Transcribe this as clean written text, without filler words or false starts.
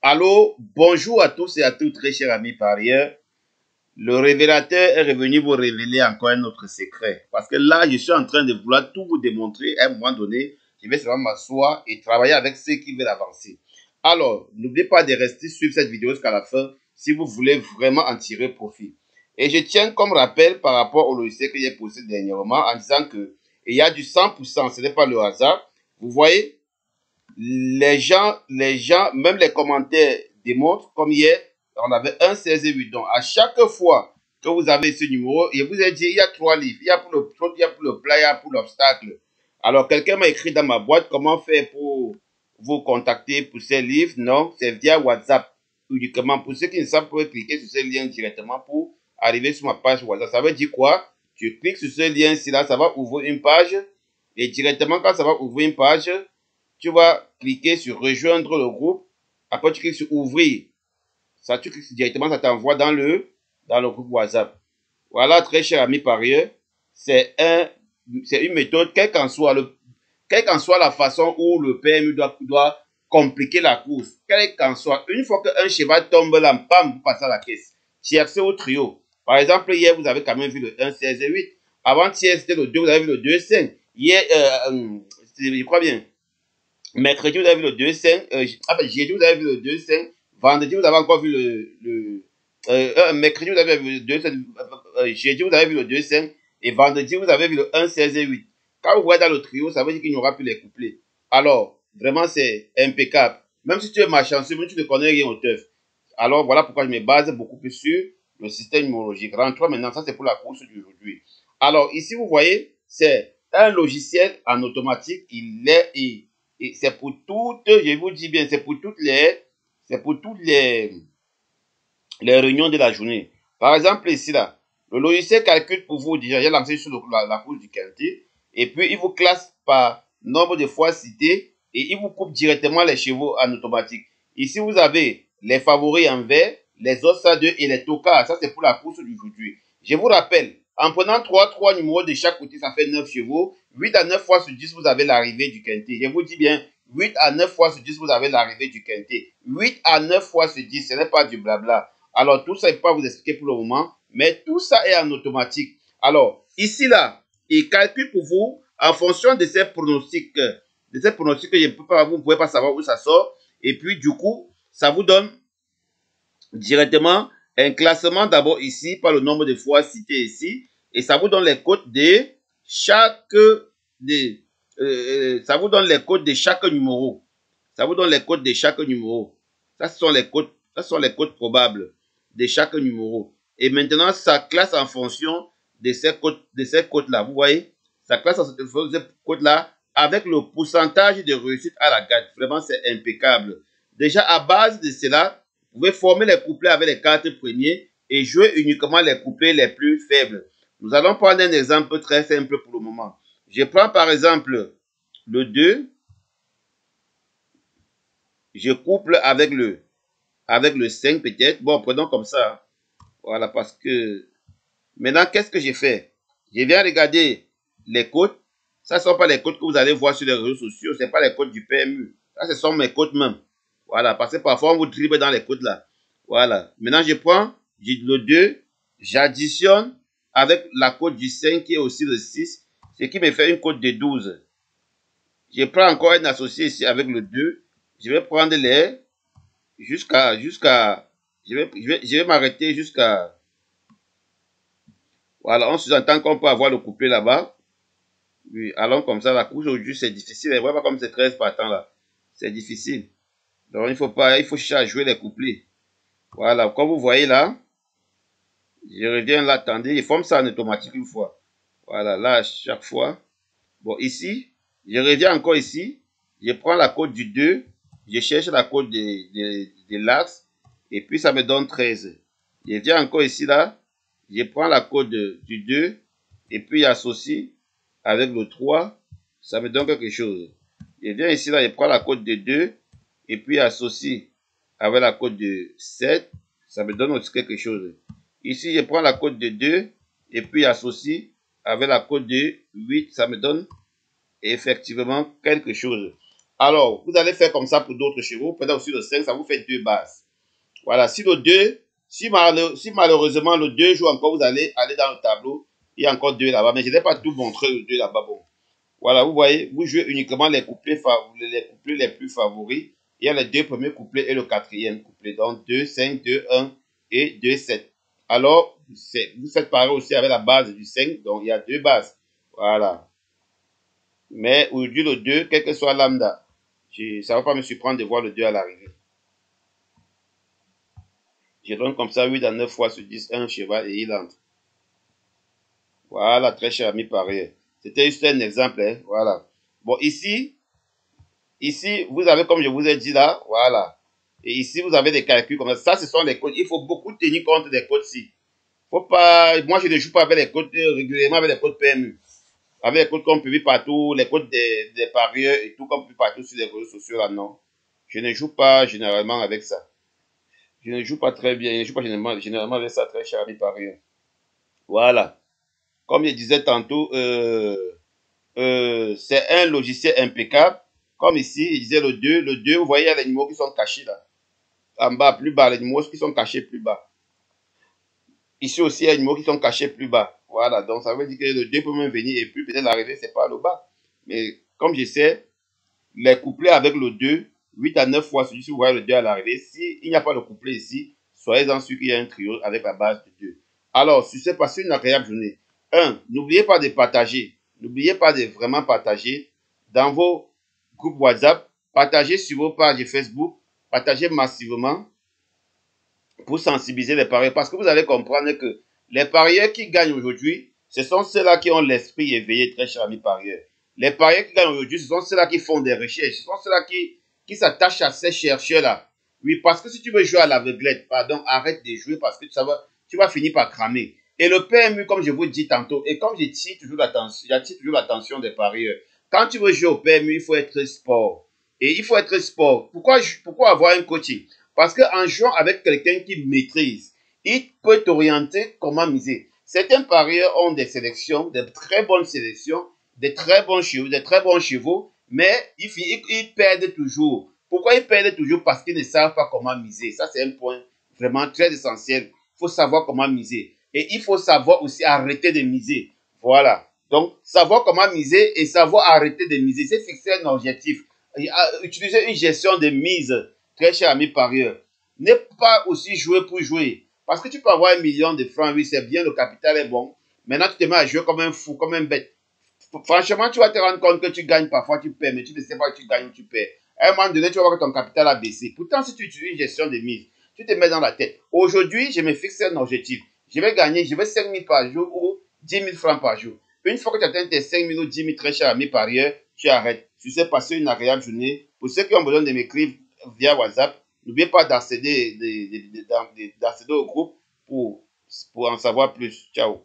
Allô, bonjour à tous et à toutes, très chers amis parieurs. Le révélateur est revenu vous révéler encore un autre secret. Parce que là, je suis en train de vouloir tout vous démontrer. À un moment donné, je vais seulement m'asseoir et travailler avec ceux qui veulent avancer. Alors, n'oubliez pas de rester suivre cette vidéo jusqu'à la fin si vous voulez vraiment en tirer profit. Et je tiens comme rappel par rapport au logiciel que j'ai posté dernièrement en disant que il y a du 100%, ce n'est pas le hasard. Vous voyez, les gens, même les commentaires démontrent, comme hier, on avait un 16 et 8. Donc, à chaque fois que vous avez ce numéro, et vous avez dit, il y a 3 livres. Il y a pour le plat, il y a pour l'obstacle. Alors, quelqu'un m'a écrit dans ma boîte comment faire pour vous contacter pour ces livres. Non, c'est via WhatsApp uniquement. Pour ceux qui ne savent pas, vous pouvez cliquer sur ce lien directement pour arriver sur ma page WhatsApp. Ça veut dire quoi? Tu cliques sur ce lien-ci là, ça va ouvrir une page. Et directement, quand ça va ouvrir une page, tu vas cliquer sur rejoindre le groupe. Après, tu cliques sur ouvrir. Ça, tu cliques directement, ça t'envoie dans le groupe WhatsApp. Voilà, très cher ami parieur. C'est une méthode, quelle qu'en soit la façon où le PMU doit compliquer la course. Quelle qu'en soit, une fois qu'un cheval tombe là, bam, vous passez à la caisse. Cherchez au trio. Par exemple, hier, vous avez quand même vu le 1, 16 et 8. Avant-hier, c'était le 2, vous avez vu le 2, 5. Hier, je crois bien. Mercredi, vous avez vu le 2-5. Jeudi, vous avez vu le 2-5. Vendredi, vous avez encore vu mercredi, vous avez vu le 2-5. Jeudi, vous avez vu le 2-5. Et vendredi, vous avez vu le 1, 16 et 8. Quand vous voyez dans le trio, ça veut dire qu'il n'y aura plus les couplets. Alors, vraiment, c'est impeccable. Même si tu es malchanceux, même si tu ne connais rien au teuf. Alors, voilà pourquoi je me base beaucoup plus sur le système numérologique. Rentre maintenant, ça c'est pour la course d'aujourd'hui. Alors, ici, vous voyez, c'est un logiciel en automatique. Et c'est pour toutes, je vous dis bien, c'est pour toutes les réunions de la journée. Par exemple, ici, là, le logiciel calcule pour vous, déjà, j'ai lancé sur la course du quintet, et puis il vous classe par nombre de fois cité, et il vous coupe directement les chevaux en automatique. Ici, vous avez les favoris en vert, les os à 2 et les tocards. Ça, c'est pour la course d'aujourd'hui. Je vous rappelle, en prenant 3 numéros de chaque côté, ça fait 9 chevaux. 8 à 9 fois sur 10, vous avez l'arrivée du quintet. Je vous dis bien, 8 à 9 fois sur 10, vous avez l'arrivée du quintet. 8 à 9 fois sur 10, ce n'est pas du blabla. Alors, tout ça, je ne peux pas vous expliquer pour le moment, mais tout ça est en automatique. Alors, ici, là, il calcule pour vous en fonction de ces pronostics. Que vous ne pouvez pas savoir où ça sort. Et puis, du coup, ça vous donne directement un classement d'abord ici par le nombre de fois cité ici. Et ça vous donne les codes de chaque ça vous donne les codes de chaque numéro. Ça vous donne les codes de chaque numéro. Ça, ce sont les codes probables de chaque numéro. Et maintenant, ça classe en fonction de ces codes-là. Vous voyez? Ça classe en fonction de ces codes-là avec le pourcentage de réussite à la gagne. Vraiment, c'est impeccable. Déjà, à base de cela, vous pouvez former les couplets avec les 4 premiers et jouer uniquement les couplets les plus faibles. Nous allons prendre un exemple très simple pour le moment. Je prends par exemple le 2. Je couple avec le 5 peut-être. Bon, prenons comme ça. Voilà, parce que maintenant, qu'est-ce que j'ai fait? Je viens regarder les codes. Ça ne sont pas les codes que vous allez voir sur les réseaux sociaux. Ce n'est pas les codes du PMU. Ça, ce sont mes codes même. Voilà, parce que parfois, on vous dribble dans les codes là. Voilà. Maintenant, je prends le 2, j'additionne avec la code du 5 qui est aussi le 6, ce qui me fait une code de 12. Je prends encore un associé ici avec le 2. Je vais prendre les je vais m'arrêter jusqu'à, voilà, on sous-entend qu'on peut avoir le couplet là-bas. Oui, allons comme ça, la course aujourd'hui c'est difficile, et voilà comme c'est 13 partants là, c'est difficile. Donc il faut chercher à jouer les couplets. Voilà, comme vous voyez là, je reviens là, attendez, je forme ça en automatique une fois. Voilà, là, chaque fois. Bon, ici, je reviens encore ici, je prends la code du 2, je cherche la code de l'axe, et puis ça me donne 13. Je viens encore ici, là, je prends la code du 2, et puis j'associe avec le 3, ça me donne quelque chose. Je viens ici, là, je prends la code de 2, et puis j'associe avec la code de 7, ça me donne aussi quelque chose. Ici, je prends la code de 2, et puis j'associe avec la code de 8, ça me donne effectivement quelque chose. Alors, vous allez faire comme ça pour d'autres chevaux. Peut-être aussi le 5, ça vous fait 2 bases. Voilà, si le 2, si malheureusement le 2 joue encore, vous allez aller dans le tableau. Il y a encore 2 là-bas, mais je n'ai pas tout montré le 2 là-bas. Bon. Voilà, vous voyez, vous jouez uniquement les couplets les plus favoris. Il y a les 2 premiers couplets et le 4e couplet. Donc 2, 5, 2, 1 et 2, 7. Alors, vous faites pareil aussi avec la base du 5. Donc il y a 2 bases. Voilà. Mais aujourd'hui, le 2, quel que soit lambda, ça ne va pas me surprendre de voir le 2 à l'arrivée. Je donne comme ça 8 à 9 fois sur 10 un cheval et il entre. Voilà, très cher ami parieur. C'était juste un exemple. Hein, voilà. Bon, ici, vous avez, comme je vous ai dit là, voilà. Et ici, vous avez des calculs comme ça. Ça, ce sont les codes. Il faut beaucoup tenir compte des codes-ci. Faut pas, moi, je ne joue pas avec les codes régulièrement avec les codes PMU. Avec les codes qu'on publie partout, les codes des parieurs et tout qu'on publie partout sur les réseaux sociaux là, non. Je ne joue pas généralement avec ça. Je ne joue pas très bien. Je ne joue pas généralement avec ça, très cher ami parieur. Voilà. Comme je disais tantôt, c'est un logiciel impeccable. Comme ici, il disait le 2. Le 2, vous voyez, il y a les numéros qui sont cachés là. En bas, plus bas, les numéros qui sont cachés plus bas. Ici aussi, il y a les numéros qui sont cachés plus bas. Voilà, donc ça veut dire que le 2 peut même venir et puis peut-être l'arrivée, c'est pas le bas. Mais comme je sais, les couplets avec le 2, 8 à 9 fois, si vous voyez le 2 à l'arrivée, s'il n'y a pas de couplet ici, soyez-en sûr qu'il y a un trio avec la base de 2. Alors, sur ce, passez une agréable journée. 1. N'oubliez pas de partager. N'oubliez pas de vraiment partager dans vos groupes WhatsApp, partagez sur vos pages Facebook, partagez massivement pour sensibiliser les parieurs. Parce que vous allez comprendre que les parieurs qui gagnent aujourd'hui, ce sont ceux-là qui ont l'esprit éveillé, très cher ami parieur. Les parieurs qui gagnent aujourd'hui, ce sont ceux-là qui font des recherches, ce sont ceux-là qui s'attachent à ces chercheurs-là. Oui, parce que si tu veux jouer à l'aveuglette, pardon, arrête de jouer parce que tu vas finir par cramer. Et le PMU, comme je vous dis tantôt, et comme j'attire toujours l'attention des parieurs, quand tu veux jouer au PMU, il faut être sport. Et il faut être sport. Pourquoi avoir un coaching? Parce qu'en jouant avec quelqu'un qui maîtrise, il peut t'orienter comment miser. Certains parieurs ont des sélections, des très bonnes sélections, des très bons chevaux, mais ils perdent toujours. Pourquoi ils perdent toujours? Parce qu'ils ne savent pas comment miser. Ça, c'est un point vraiment très essentiel. Il faut savoir comment miser. Et il faut savoir aussi arrêter de miser. Voilà. Donc, savoir comment miser et savoir arrêter de miser, c'est fixer un objectif. Utiliser une gestion de mise, très cher ami parieur. Ne pas aussi jouer pour jouer. Parce que tu peux avoir 1 million de francs, oui, c'est bien, le capital est bon. Maintenant, tu te mets à jouer comme un fou, comme un bête. Franchement, tu vas te rendre compte que tu gagnes, parfois tu perds, mais tu ne sais pas que tu gagnes ou tu perds. À un moment donné, tu vas voir que ton capital a baissé. Pourtant, si tu utilises une gestion de mise, tu te mets dans la tête. Aujourd'hui, je me fixe un objectif. Je vais gagner, je vais 5 000 par jour ou 10 000 francs par jour. Une fois que tu atteins tes 5 000 ou 10 000 très chers amis parieurs, tu arrêtes. Tu sais passer une agréable journée. Pour ceux qui ont besoin de m'écrire via WhatsApp, n'oubliez pas d'accéder au groupe pour en savoir plus. Ciao.